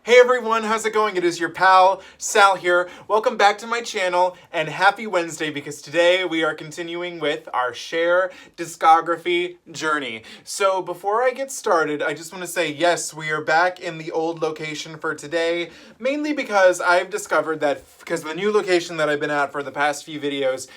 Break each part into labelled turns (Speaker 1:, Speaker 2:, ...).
Speaker 1: Hey everyone, how's it going? It is your pal, Sal here. Welcome back to my channel, and happy Wednesday, because today we are continuing with our Cher discography journey. So before I get started, I just want to say, yes, we are back in the old location for today, mainly because I've discovered that, because the new location that I've been at for the past few videos,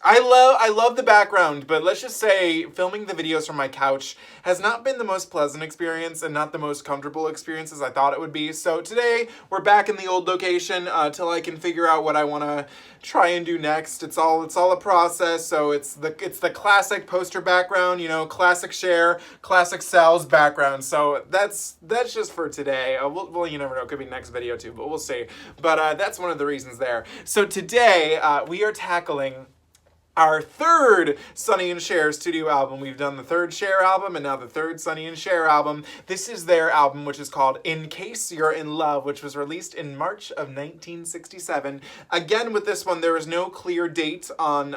Speaker 1: I love the background, but let's just say filming the videos from my couch has not been the most pleasant experience and not the most comfortable experience as I thought it would be. So today we're back in the old location till I can figure out what I want to try and do next. It's all a process. So it's the classic poster background, you know, classic Cher, classic Sal's background. So that's just for today. Well, you never know, it could be next video too, but we'll see. But that's one of the reasons there. So today we are tackling our third Sonny and Cher studio album. We've done the third Cher album and now the third Sonny and Cher album. This is their album, which is called In Case You're in Love, which was released in March of 1967. Again, with this one, there is no clear date on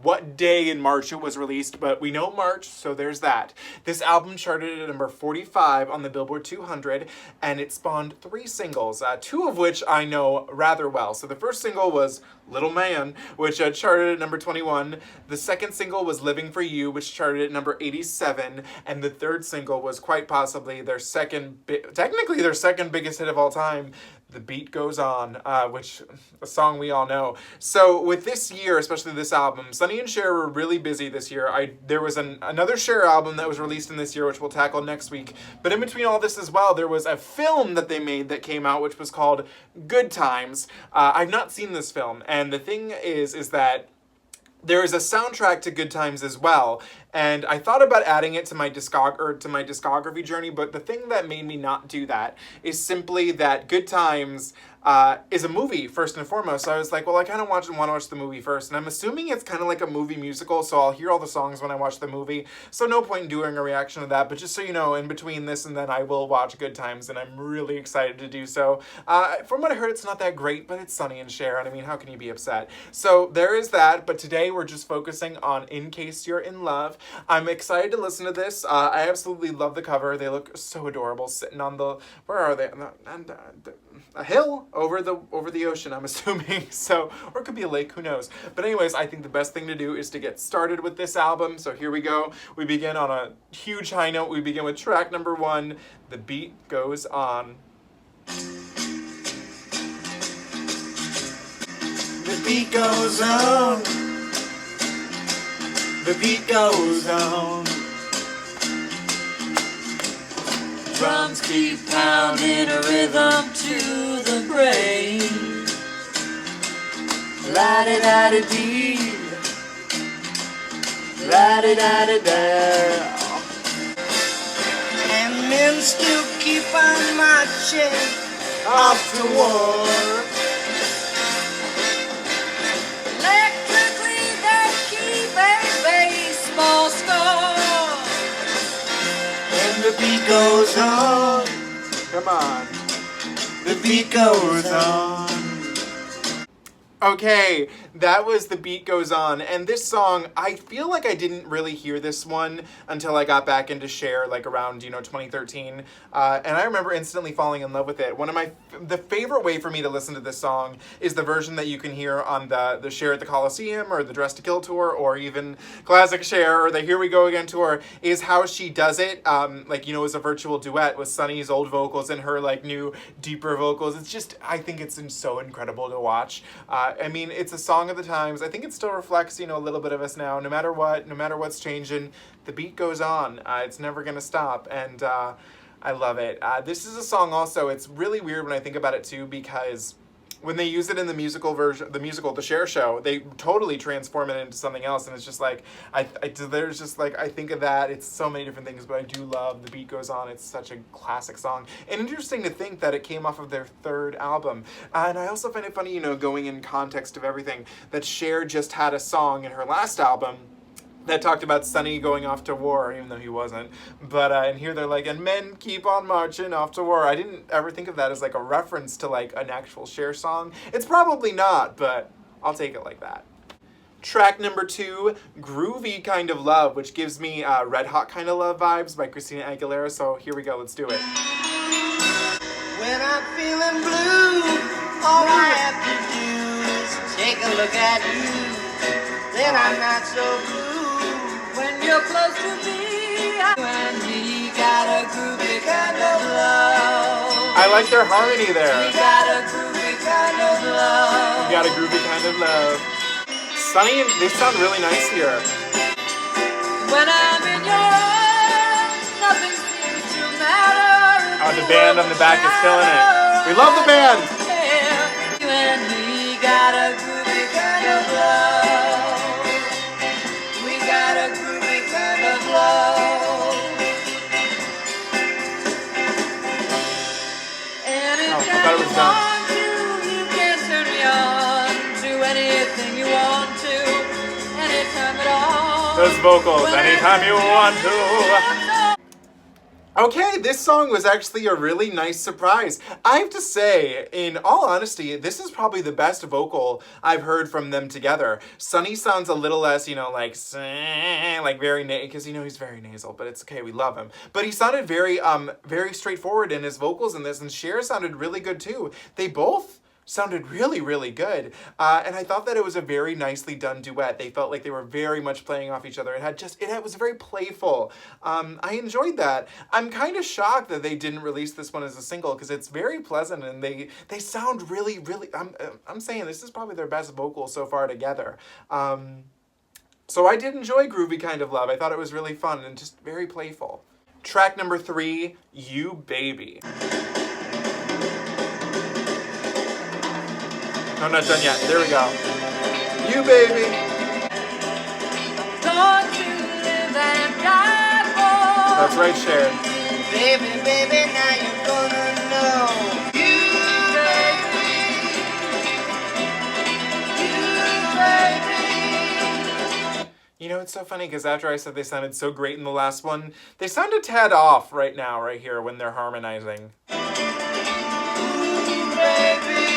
Speaker 1: what day in March it was released, but we know March, so there's that. This album charted at number 45 on the Billboard 200, and it spawned 3 singles, 2 of which I know rather well. So the first single was Little Man, which charted at number 21. The second single was Living for You, which charted at number 87. And the third single was quite possibly technically their second biggest hit of all time, The Beat Goes On, which a song we all know. So with this year, especially this album, Sonny and Cher were really busy this year. There was another Cher album that was released in this year, which we'll tackle next week. But in between all this as well, there was a film that they made that came out, which was called Good Times. I've not seen this film, and the thing is that there is a soundtrack to Good Times as well, and I thought about adding it to my discography journey, but the thing that made me not do that is simply that Good Times is a movie, first and foremost. So I was like, well, I kind of want to watch the movie first, and I'm assuming it's kind of like a movie musical, so I'll hear all the songs when I watch the movie, so no point in doing a reaction to that. But just so you know, in between this and then I will watch Good Times, and I'm really excited to do so. From what I heard, it's not that great, but it's Sonny and Cher, and I mean, how can you be upset? So there is that, but today we're just focusing on In Case You're in Love. I'm excited to listen to this. I absolutely love the cover. They look so adorable, sitting on the, where are they? A hill over the ocean, I'm assuming. So, or it could be a lake, who knows. But anyways, I think the best thing to do is to get started with this album. So here we go. We begin on a huge high note. We begin with track number 1, The Beat Goes On.
Speaker 2: The beat goes on. The beat goes on. Drums keep pounding a rhythm to the brain. La-di-da-di-dee, la-di-da-di-da. And men still keep on marching off to war. Electrically they keep a baseball score. And the beat goes on.
Speaker 1: Come on.
Speaker 2: The beat goes on.
Speaker 1: Okay, that was The Beat Goes On, and this song, I feel like I didn't really hear this one until I got back into Cher, like around, 2013, and I remember instantly falling in love with it. The favorite way for me to listen to this song is the version that you can hear on the Cher at the Coliseum, or the Dress to Kill tour, or even Classic Cher, or the Here We Go Again tour, is how she does it, as a virtual duet with Sonny's old vocals and her, new, deeper vocals. It's just, I think it's so incredible to watch. I mean, it's a song of the times. I think it still reflects, a little bit of us now. No matter what's changing, the beat goes on. It's never going to stop, and I love it. This is a song also, it's really weird when I think about it too, because when they use it in the musical version, the Cher show, they totally transform it into something else, and it's just like, I think of that, it's so many different things, but I do love The Beat Goes On. It's such a classic song, and interesting to think that it came off of their third album. And I also find it funny, going in context of everything, that Cher just had a song in her last album that talked about Sonny going off to war, even though he wasn't. But and here they're like, and men keep on marching off to war. I didn't ever think of that as a reference to an actual Cher song. It's probably not, but I'll take it like that. Track number 2, Groovy Kind of Love, which gives me Red Hot Kind of Love vibes by Christina Aguilera. So here we go, let's do it.
Speaker 2: When I'm feeling blue, all I have to do is take a look at you. Then I'm not so blue. When you're close to me, and me got a groovy kind of love.
Speaker 1: I like their harmony there.
Speaker 2: We got a groovy kind of love.
Speaker 1: You got a groovy kind of love. Sonny, they sound really nice here.
Speaker 2: When I'm in your arms, nothing seems to matter.
Speaker 1: Oh, the band on the back is killing it. We love the band.
Speaker 2: You and me got a groovy kind of love. We got a groovy kind of love. Anytime
Speaker 1: thought it was
Speaker 2: you
Speaker 1: done.
Speaker 2: want to, you can turn me on to anything you want to. Anytime at all.
Speaker 1: Those vocals, anytime you want to. Okay, this song was actually a really nice surprise. I have to say, in all honesty, this is probably the best vocal I've heard from them together. Sonny sounds a little less, like very because he's very nasal, but it's okay, we love him. But he sounded very very straightforward in his vocals in this, and Cher sounded really good too. They both sounded really, really good. And I thought that it was a very nicely done duet. They felt like they were very much playing off each other. It was very playful. I enjoyed that. I'm kind of shocked that they didn't release this one as a single because it's very pleasant and they sound really, really, I'm saying this is probably their best vocal so far together. So I did enjoy Groovy Kind of Love. I thought it was really fun and just very playful. Track number 3, You Baby. I'm not done yet. There we go. You Baby.
Speaker 2: Going to live and die for.
Speaker 1: That's right, Cher.
Speaker 2: Baby, baby, now you're gonna know. You, baby. You, baby.
Speaker 1: It's so funny because after I said they sounded so great in the last one, they sound a tad off right now, right here, when they're harmonizing.
Speaker 2: Ooh, baby.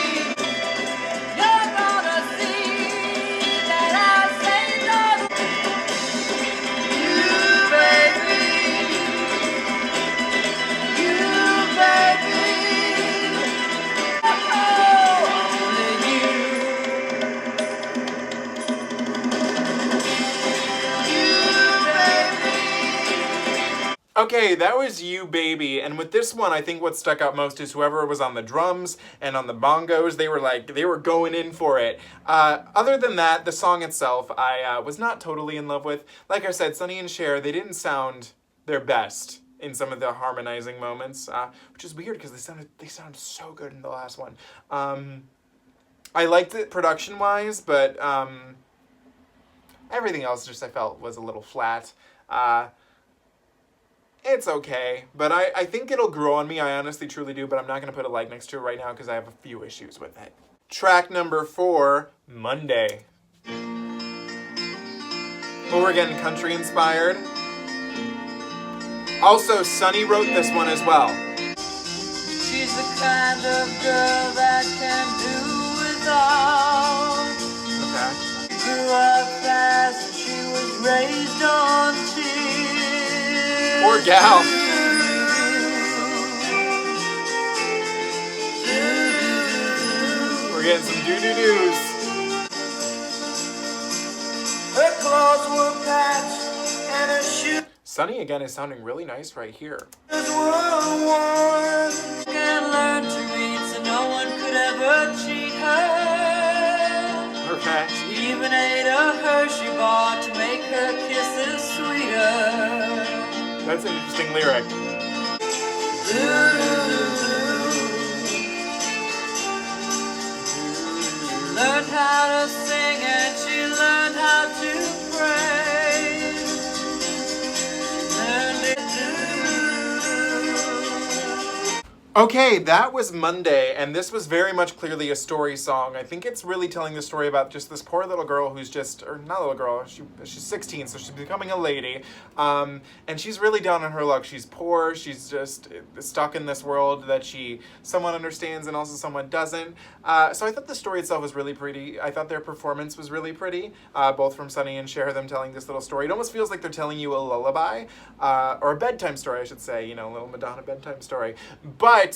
Speaker 1: Okay, that was You Baby, and with this one, I think what stuck out most is whoever was on the drums and on the bongos, they were going in for it. Other than that, the song itself, I was not totally in love with. Like I said, Sonny and Cher, they didn't sound their best in some of the harmonizing moments, which is weird because they sounded so good in the last one. I liked it production-wise, but everything else just I felt was a little flat. It's okay, but I think it'll grow on me. I honestly, truly do, but I'm not going to put a like next to it right now because I have a few issues with it. Track number 4, Monday. Oh, we're getting country inspired. Also, Sonny wrote this one as well.
Speaker 2: She's the kind of girl that can do without.
Speaker 1: Okay.
Speaker 2: Grew up fast, she was raised on tears.
Speaker 1: Poor gal. We're getting some doo-doo-doos.
Speaker 2: Her clothes were patched and her shoes
Speaker 1: Sonny again is sounding really nice right here.
Speaker 2: were worn. Can learn to read so no one could ever cheat her.
Speaker 1: Okay.
Speaker 2: She even ate a Hershey bar to make her kisses sweeter.
Speaker 1: That's an interesting lyric.
Speaker 2: Learned how to sing and she learned how to pray. Learned it
Speaker 1: Okay, that was Monday, and this was very much clearly a story song. I think it's really telling the story about just this poor little girl who's or not a little girl, she's 16, so she's becoming a lady, and she's really down on her luck. She's poor, she's just stuck in this world that she somewhat understands and also somewhat doesn't. So I thought the story itself was really pretty. I thought their performance was really pretty, both from Sonny and Cher, them telling this little story. It almost feels like they're telling you a lullaby, or a bedtime story, I should say, a little Madonna bedtime story. But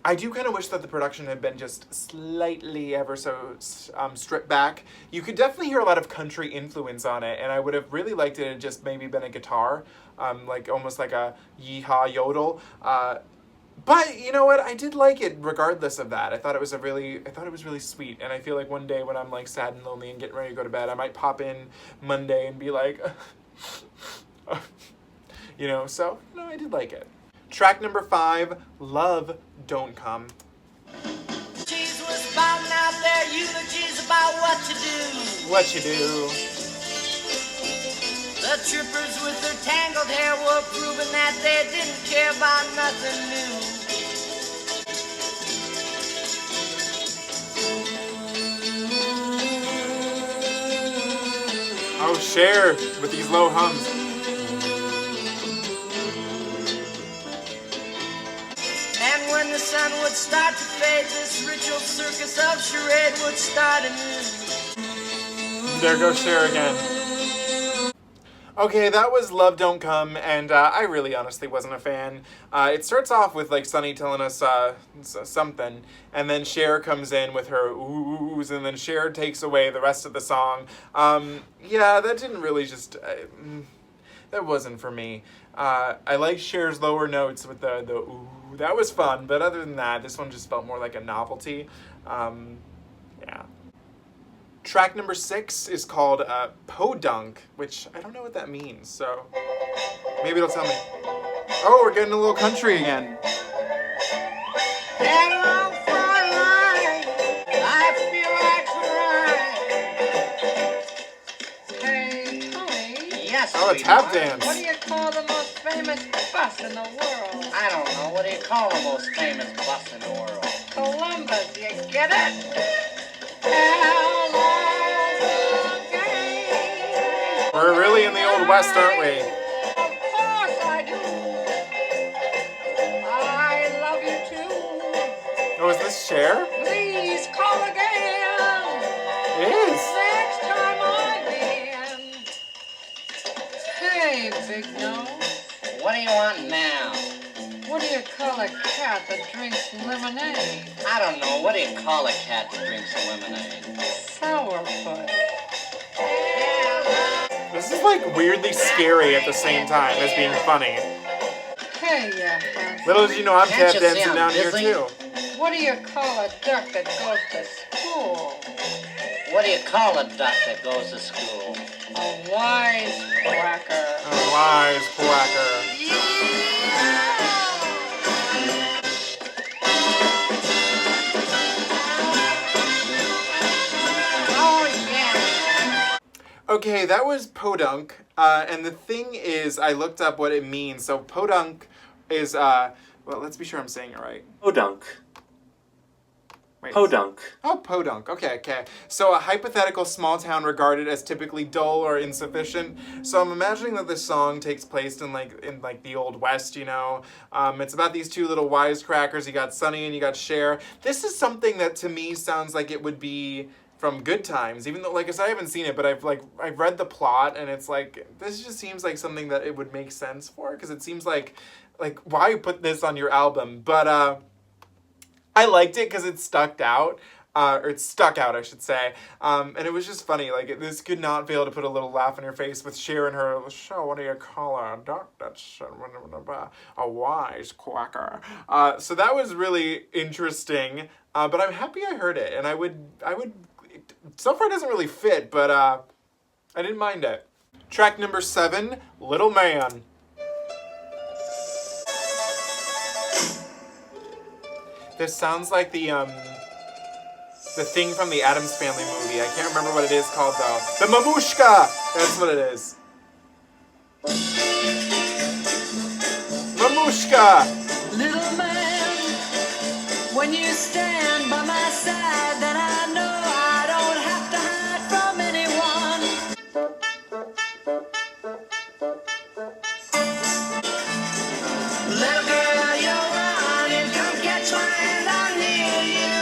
Speaker 1: I do kind of wish that the production had been just slightly ever so stripped back. You could definitely hear a lot of country influence on it, and I would have really liked it had just maybe been a guitar, like almost like a yeehaw yodel. But you know what? I did like it regardless of that. I thought it was really sweet, and I feel like one day when I'm like sad and lonely and getting ready to go to bed, I might pop in Monday and be like, you know. So no, I did like it. Track number 5, Love Don't Come.
Speaker 2: Cheese was spouting out their eulogies about what you do.
Speaker 1: What you do?
Speaker 2: The troopers with their tangled hair were proving that they didn't care about nothing new.
Speaker 1: Oh, Cher with these low hums.
Speaker 2: And when the sun would start to fade, this ritual circus of charade would start anew.
Speaker 1: There goes Cher again. Okay, that was Love Don't Come, and I really honestly wasn't a fan. It starts off with like Sonny telling us something, and then Cher comes in with her oohs, and then Cher takes away the rest of the song. Yeah, that didn't really just... that wasn't for me. I like Cher's lower notes with the ooh. That was fun, but other than that, this one just felt more like a novelty. Yeah. Track number 6 is called Podunk, which I don't know what that means, so maybe it'll tell me. Oh, we're getting a little country again.
Speaker 2: Hello, Fräulein, I feel like crying. Hey, Tony. Yes,
Speaker 1: Oh, a tap dance.
Speaker 2: What do you call the most famous bus in the world? I don't know. What do you call the most famous bus in the world? Columbus, you get it?
Speaker 1: We're really in the Old West, aren't we?
Speaker 2: Of course I do. I love you too.
Speaker 1: Oh, is this Cher?
Speaker 2: Please call again.
Speaker 1: It is.
Speaker 2: Next time I'm in. Hey, Big Nose. What do you want now? What do you call a cat that drinks lemonade? I don't know. What do you call a cat that drinks lemonade? Sourpuss.
Speaker 1: This is like weirdly scary at the same time as being funny.
Speaker 2: Hey,
Speaker 1: Little as you know, I'm
Speaker 2: Can't
Speaker 1: tap
Speaker 2: you see
Speaker 1: dancing
Speaker 2: I'm
Speaker 1: down here
Speaker 2: busy?
Speaker 1: too.
Speaker 2: What do you call a duck that goes to school? What do you call a duck that goes to school? A wise quacker.
Speaker 1: A wise quacker.
Speaker 2: Oh, yeah.
Speaker 1: Okay, that was Podunk, and the thing is, I looked up what it means. So Podunk is, well, let's be sure I'm saying it right.
Speaker 3: Podunk.
Speaker 1: Wait.
Speaker 3: Podunk.
Speaker 1: Oh, Podunk. Okay. So a hypothetical small town regarded as typically dull or insufficient. So I'm imagining that this song takes place in the Old West, you know. It's about these two little wisecrackers. You got Sonny and you got Cher. This is something that to me sounds like it would be from Good Times, even though, like I said, I haven't seen it, but I've read the plot, and it's like, this just seems like something that it would make sense for, because it seems like why put this on your album? But I liked it because it stuck out, I should say, and it was just funny. Like, this could not fail to put a little laugh on your face with Cher and her show. What do you call her? A duck that's a wise quacker. So that was really interesting. But I'm happy I heard it, and I would. So far, it doesn't really fit, but I didn't mind it. Track number 7, Little Man. This sounds like the thing from the Addams Family movie. I can't remember what it is called though. The Mamushka! That's what it is. Mamushka!
Speaker 2: Little man, when you stand by my side, then I know I don't have to hide from anyone. Little girl, you're running, come catch my hand, I'm near you.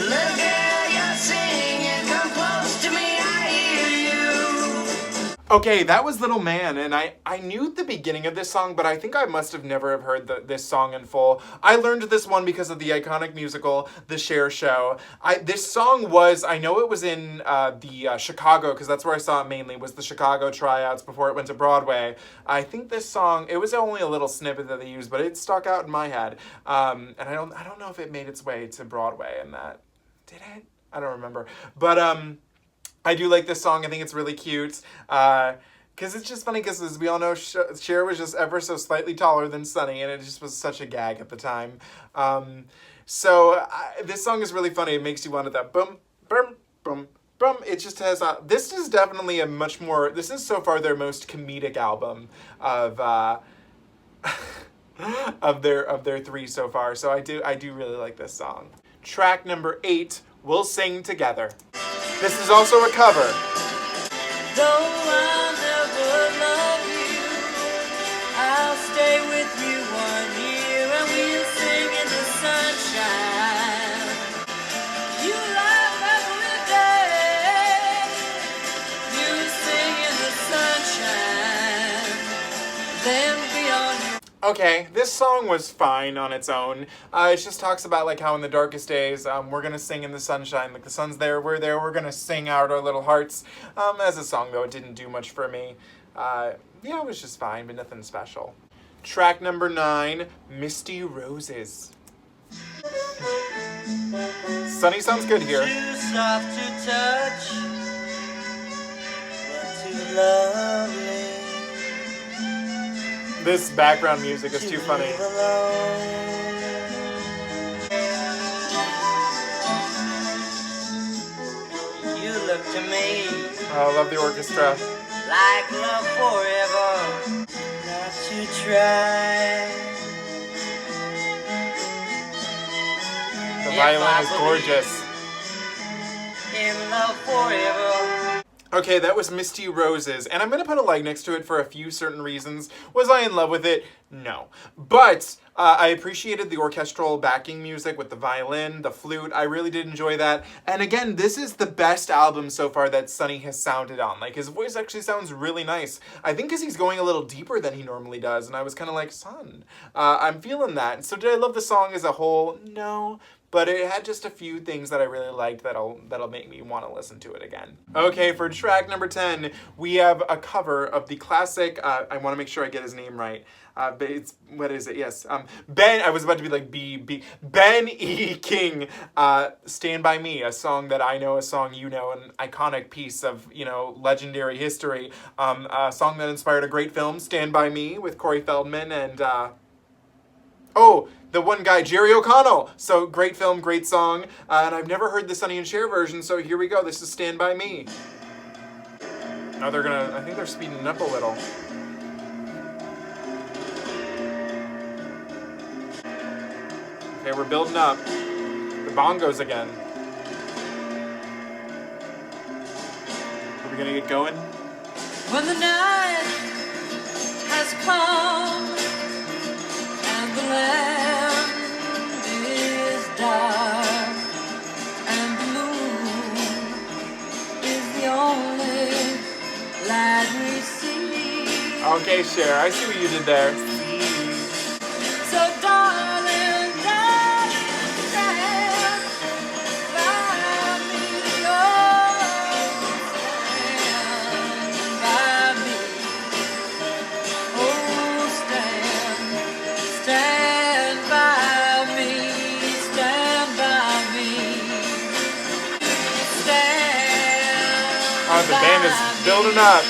Speaker 2: Little girl, you're singing, come close to me, I hear you.
Speaker 1: Okay, that was Little Man, and I knew the beginning of this song, but I think I must have never have heard this song in full. I learned this one because of the iconic musical, The Cher Show. This song was, I know it was in the Chicago, because that's where I saw it mainly, was the Chicago tryouts before it went to Broadway. I think this song, it was only a little snippet that they used, but it stuck out in my head. And I don't know if it made its way to Broadway and that. Did it? I don't remember. But, I do like this song. I think it's really cute. Because it's just funny because, as we all know, Cher was just ever so slightly taller than Sonny, and it just was such a gag at the time. This song is really funny. It makes you want that boom, boom, boom, boom. It just has this is definitely a much more, this is so far their most comedic album of of their three so far. So I do really like this song. Track number 8, We'll Sing Together. This is also a cover.
Speaker 2: Though I'll never love you, I'll stay with you 1 year and we'll sing in the sunshine. You laugh every day, you sing in the sunshine, then beyond you.
Speaker 1: Okay, this song was fine on its own. It just talks about like how in the darkest days, we're gonna sing in the sunshine. Like the sun's there, we're gonna sing out our little hearts. As a song though, it didn't do much for me. Yeah, it was just fine, but nothing special. Track number 9, Misty Roses. Sonny sounds good here.
Speaker 2: Too soft to touch, but too lovely.
Speaker 1: This background music is too funny.
Speaker 2: You look to me,
Speaker 1: Oh, I love the orchestra.
Speaker 2: like love forever, not to try.
Speaker 1: The violin is gorgeous.
Speaker 2: In love forever.
Speaker 1: Okay, that was Misty Roses, and I'm going to put a like next to it for a few certain reasons. Was I in love with it? No. But I appreciated the orchestral backing music with the violin, the flute. I really did enjoy that. And again, this is the best album so far that Sonny has sounded on. Like, his voice actually sounds really nice. I think because he's going a little deeper than he normally does, and I was kind of like, son, I'm feeling that. So did I love the song as a whole? No. But it had just a few things that I really liked that'll make me want to listen to it again. Okay, for track number 10, we have a cover of the classic, I want to make sure I get his name right, but it's, what is it? Yes, Ben, I was about to be like Ben E. King, Stand By Me, a song that I know, a song you know, an iconic piece of, you know, legendary history, a song that inspired a great film, Stand By Me, with Corey Feldman and, the one guy, Jerry O'Connell. So great film, great song. And I've never heard the Sonny and Cher version, so here we go. This is Stand By Me. Now I think they're speeding it up a little. Okay, we're building up. The bongos again. Are we gonna get going?
Speaker 2: When the night has come and the land is dark and the moon is the only light we see.
Speaker 1: Okay, Cher, I see what you did there.
Speaker 2: So darling, darling, stand by me, oh, stand by me, oh, stand by me, stand by me, stand.
Speaker 1: Oh, the band is building up.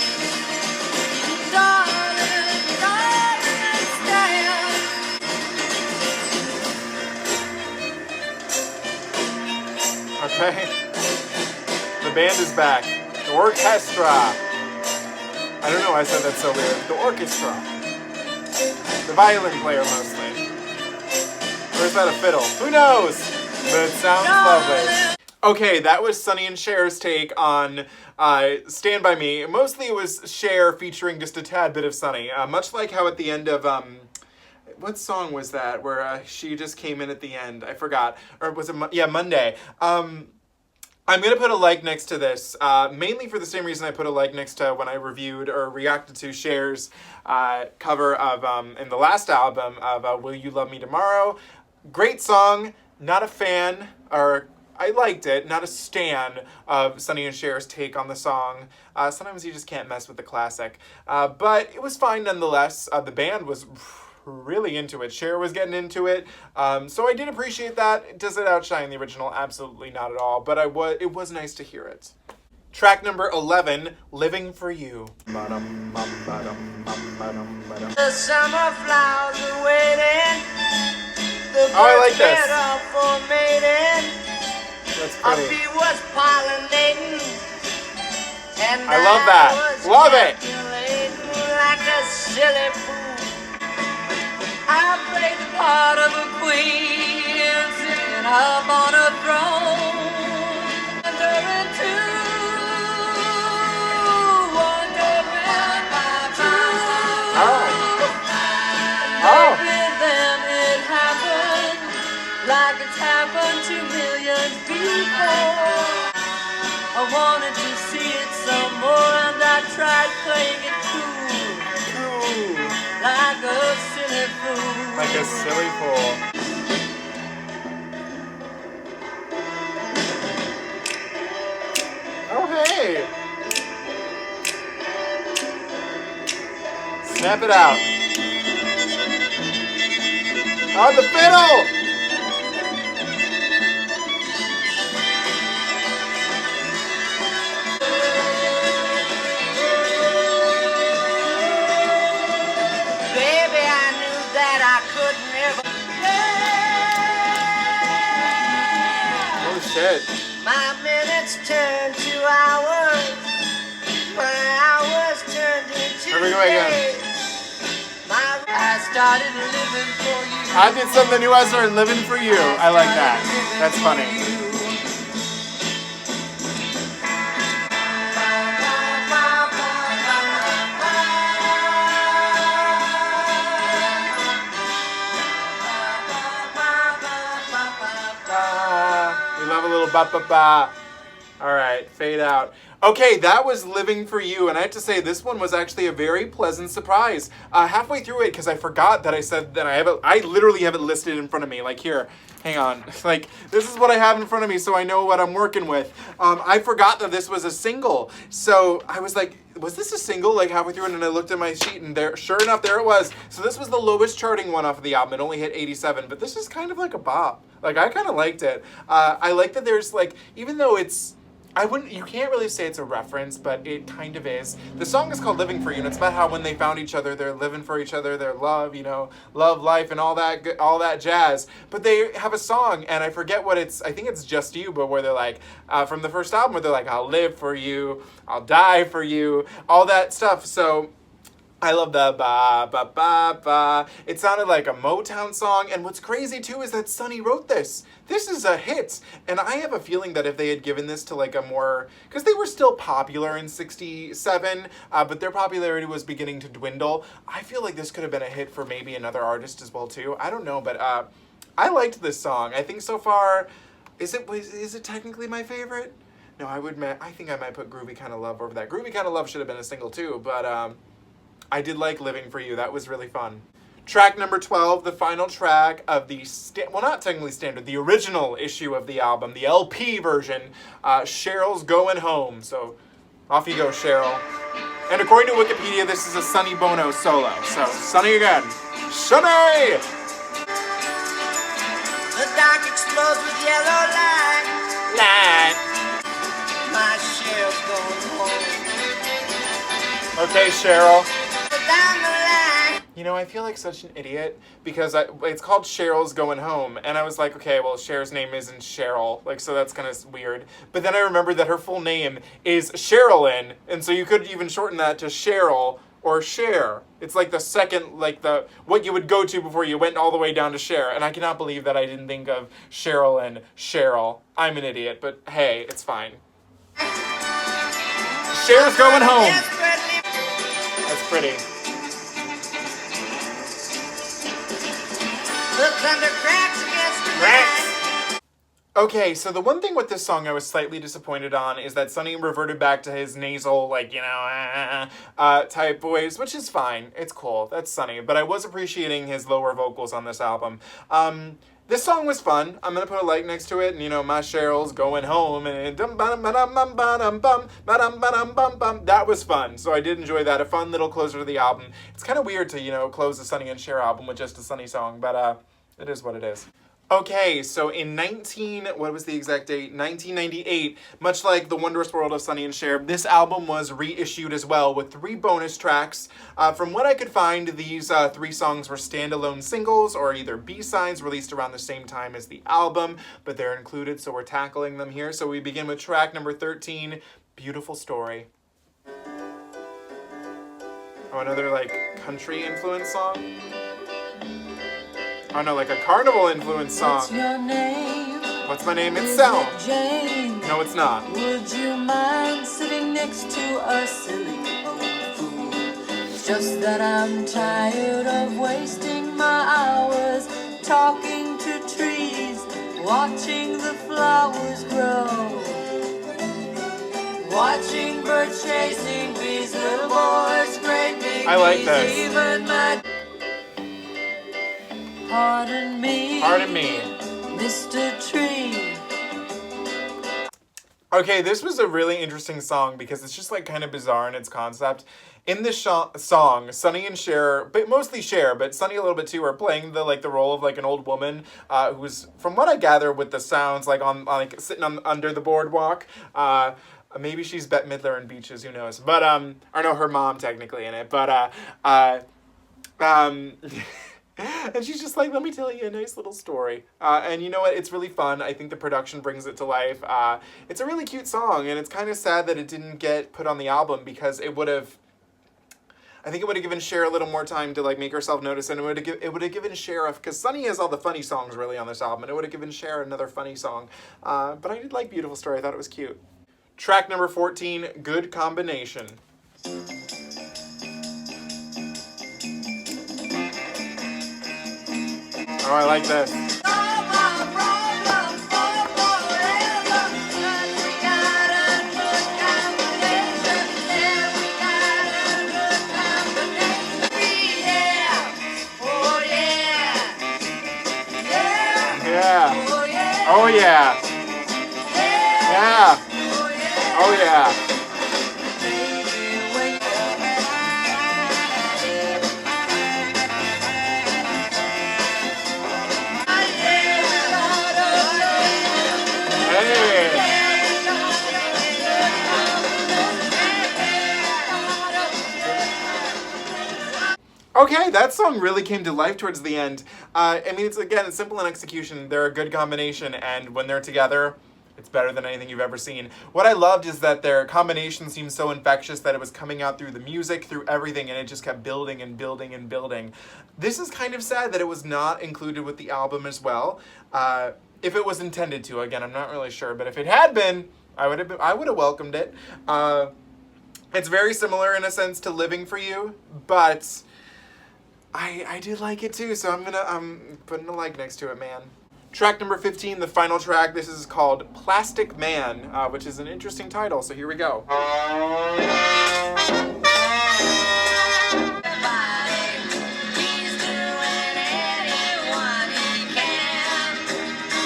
Speaker 1: Okay. The band is back. The orchestra. I don't know why I said that so weird. The orchestra. The violin player mostly. Or is that a fiddle? Who knows? But it sounds lovely. Okay, that was Sonny and Cher's take on Stand By Me. Mostly it was Cher featuring just a tad bit of Sonny. Much like how at the end of... what song was that where she just came in at the end? I forgot. Or was it, yeah, Monday. I I'm going to put a like next to this, mainly for the same reason I put a like next to when I reviewed or reacted to Cher's cover of, in the last album, of Will You Love Me Tomorrow. Great song, not a fan, or I liked it, not a stan of Sonny and Cher's take on the song. Sometimes you just can't mess with the classic. But it was fine nonetheless. The band was really into it. Cher was getting into it. So I did appreciate that. Does it outshine the original? Absolutely not at all. But it was nice to hear it. Track number 11, Living for You.
Speaker 2: The summer flowers are waiting.
Speaker 1: Oh, I like this.
Speaker 2: For mating.
Speaker 1: That's
Speaker 2: A
Speaker 1: pretty.
Speaker 2: bee was pollinating. And
Speaker 1: I love that.
Speaker 2: was
Speaker 1: Love it.
Speaker 2: calculating like a silly fool. I played the part of a queen sitting up on a throne. Wondering too, wondering too.
Speaker 1: Oh.
Speaker 2: Maybe then it happened like it's happened to millions before. I wanted to see it some more and I tried playing it cool. Like a silly fool.
Speaker 1: Like a silly fool. Oh, hey. Snap it out. On the fiddle.
Speaker 2: Baby, I knew that I could never.
Speaker 1: Oh, shit.
Speaker 2: My minutes turned to hours. My hours turned into
Speaker 1: Here we go again.
Speaker 2: days. I started living for you.
Speaker 1: I did something new. I started living for you. I like that. That's funny. We love a little ba-ba-ba. All right, fade out. Okay, that was Living for You, and I have to say this one was actually a very pleasant surprise. Halfway through it, because I forgot that I said that I literally have it listed in front of me. Like here, hang on. Like this is what I have in front of me, so I know what I'm working with. I forgot that this was a single, so I was like, was this a single? Like halfway through, and then I looked at my sheet, and there, sure enough, there it was. So this was the lowest charting one off of the album. It only hit 87, but this is kind of like a bop. Like I kind of liked it. I like that there's like, even though it's. You can't really say it's a reference, but it kind of is. The song is called Living for You, and it's about how when they found each other, they're living for each other, their love, love, life, and all that jazz. But they have a song, and I forget what it's, I think it's Just You, but where they're like, from the first album, where they're like, I'll live for you, I'll die for you, all that stuff. So I love the ba ba ba ba. It sounded like a Motown song, and what's crazy too is that Sonny wrote this. This is a hit, and I have a feeling that if they had given this to like a more, because they were still popular in '67, but their popularity was beginning to dwindle. I feel like this could have been a hit for maybe another artist as well too. I don't know, but I liked this song. I think so far, is it technically my favorite? No, I think I might put Groovy Kinda Love over that. Groovy Kinda Love should have been a single too, but I did like Living for You. That was really fun. Track number 12, the final track of the, well, not technically standard, the original issue of the album, the LP version, Cheryl's Goin' Home. So off you go, Cheryl. And according to Wikipedia, this is a Sonny Bono solo. So, Sonny again. Sonny!
Speaker 2: The dark explodes with yellow light. My Cheryl's going home.
Speaker 1: Okay, Cheryl.
Speaker 2: Down the line.
Speaker 1: You know, I feel like such an idiot because it's called Cheryl's Going Home, and I was like, okay, well, Cher's name isn't Cheryl, like, so that's kind of weird. But then I remembered that her full name is Sherilyn, and so you could even shorten that to Cheryl or Cher. It's like the second, like what you would go to before you went all the way down to Cher, and I cannot believe that I didn't think of Sherilyn, Cheryl. I'm an idiot, but hey, it's fine. Cher's Going Home. That's pretty.
Speaker 2: The thunder cracks against the
Speaker 1: Cracks.
Speaker 2: night.
Speaker 1: Okay, so the one thing with this song I was slightly disappointed on is that Sonny reverted back to his nasal, like, type voice, which is fine. It's cool. That's Sonny. But I was appreciating his lower vocals on this album. This song was fun. I'm going to put a like next to it, and, my Cheryl's going home, and that was fun. So I did enjoy that. A fun little closer to the album. It's kind of weird to, close the Sonny and Cher album with just a Sonny song, but it is what it is. Okay, so in what was the exact date? 1998, much like The Wondrous World of Sonny and Cher, this album was reissued as well with 3 bonus tracks. From what I could find, these 3 songs were standalone singles or either B-sides released around the same time as the album, but they're included, so we're tackling them here. So we begin with track number 13, Beautiful Story. Oh, another, country influence song? Oh no, a carnival influence song.
Speaker 2: What's your name?
Speaker 1: What's my name? It's Sal.
Speaker 2: Jane.
Speaker 1: No, it's not.
Speaker 2: Would you mind sitting next to a silly old fool? It's just that I'm tired of wasting my hours talking to trees, watching the flowers grow, watching birds chasing bees, little boys scraping.
Speaker 1: I like this.
Speaker 2: Even my Pardon me, Mr. Tree.
Speaker 1: Okay, this was a really interesting song because it's just kind of bizarre in its concept. In this song, Sonny and Cher, but mostly Cher, but Sonny a little bit too, are playing the role of an old woman who's, from what I gather with the sounds, sitting under the boardwalk. Maybe she's Bette Midler in Beaches, who knows? But or no, her mom technically in it, but and she's just let me tell you a nice little story. And you know what? It's really fun. I think the production brings it to life. It's a really cute song, and it's kind of sad that it didn't get put on the album because I think it would have given Cher a little more time to make herself notice, and it would have given Cher because Sonny has all the funny songs really on this album, and it would have given Cher another funny song. But I did like Beautiful Story. I thought it was cute. Track number 14, Good Combination. Oh, I like this. Yeah. Oh, yeah. Yeah. Oh, yeah. Okay, that song really came to life towards the end. It's simple in execution. They're a good combination, and when they're together, it's better than anything you've ever seen. What I loved is that their combination seemed so infectious that it was coming out through the music, through everything, and it just kept building and building and building. This is kind of sad that it was not included with the album as well. If it was intended to, again, I'm not really sure, but if it had been, I would have welcomed it. It's very similar in a sense to Living for You, but I did like it too, so I'm putting a like next to it, man. Track number 15, the final track. This is called Plastic Man, which is an interesting title, so here we go.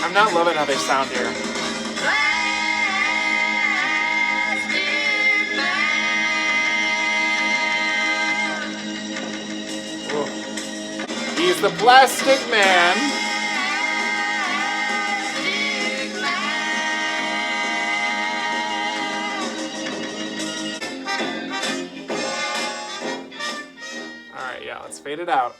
Speaker 1: I'm not loving how they sound here. He's the Plastic Man. Alright, yeah, let's fade it out.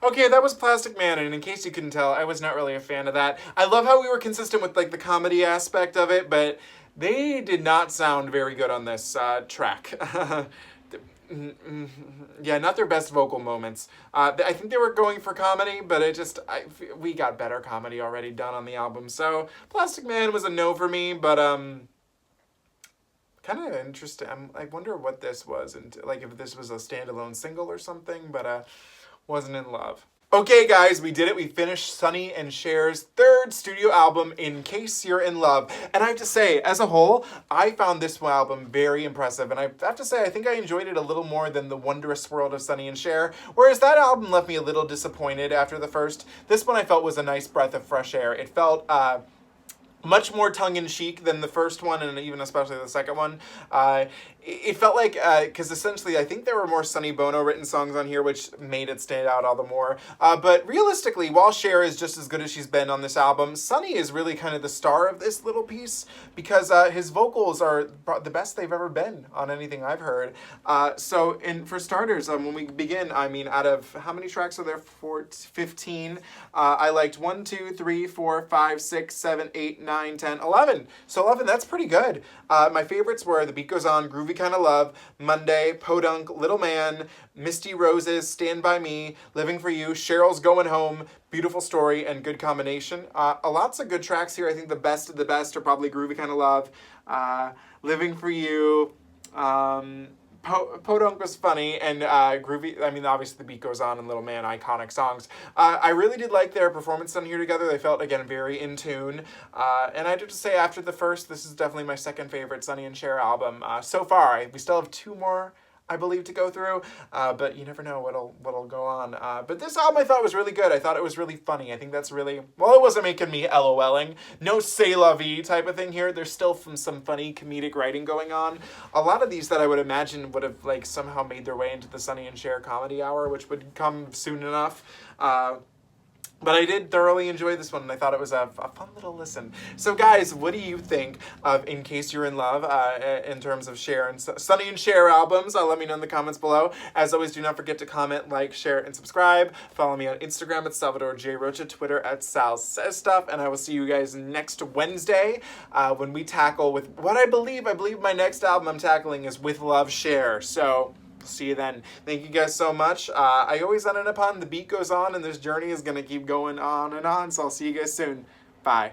Speaker 1: Okay, that was Plastic Man, and in case you couldn't tell, I was not really a fan of that. I love how we were consistent with the comedy aspect of it, but they did not sound very good on this track. Yeah, not their best vocal moments. I think they were going for comedy, but we got better comedy already done on the album. So Plastic Man was a no for me, but kind of interesting. I wonder what this was, and if this was a standalone single or something, but wasn't in love. Okay, guys, we did it. We finished Sonny and Cher's third studio album, In Case You're in Love. And I have to say, as a whole, I found this album very impressive. And I have to say, I think I enjoyed it a little more than The Wondrous World of Sonny and Cher. Whereas that album left me a little disappointed after the first. This one I felt was a nice breath of fresh air. It felt much more tongue-in-cheek than the first one, and even especially the second one. It felt like, because essentially I think there were more Sonny Bono written songs on here, which made it stand out all the more. But realistically, while Cher is just as good as she's been on this album, Sonny is really kind of the star of this little piece, because his vocals are the best they've ever been on anything I've heard. For starters, when we begin, I mean, out of how many tracks are there? 15. I liked 1, 2, 3, 4, 5, 6, 7, 8, 9, 10, 11. So 11, that's pretty good. My favorites were The Beat Goes On, Groovy Kind of Love, Monday, Podunk, Little Man, Misty Roses, Stand By Me, Living For You, Cheryl's Going Home, Beautiful Story, and Good Combination. Lots of good tracks here. I think the best of the best are probably Groovy Kind of Love, Living For You, Podunk was funny, and Groovy, I mean, obviously The Beat Goes On and Little Man, iconic songs. I really did like their performance on here together. They felt, again, very in tune. And I have to say, after the first, this is definitely my second favorite Sonny and Cher album so far. We still have 2 more, I believe, to go through, but you never know what'll go on. But this album I thought was really good. I thought it was really funny. I think that's really, well, it wasn't making me LOLing. No c'est la vie type of thing here. There's still some funny comedic writing going on. A lot of these that I would imagine would have like somehow made their way into the Sonny and Cher comedy hour, which would come soon enough. But I did thoroughly enjoy this one, and I thought it was a fun little listen. So guys, what do you think of In Case You're in Love in terms of Cher and Sonny and Cher albums? Let me know in the comments below. As always, do not forget to comment, like, share, and subscribe. Follow me on Instagram at Salvador J. Rocha, Twitter at Sal Says Stuff, and I will see you guys next Wednesday when we tackle with what I believe my next album I'm tackling is With Love, Cher. So see you then. Thank you guys so much. I always end it upon The Beat Goes On, and this journey is going to keep going on and on, so I'll see you guys soon. Bye.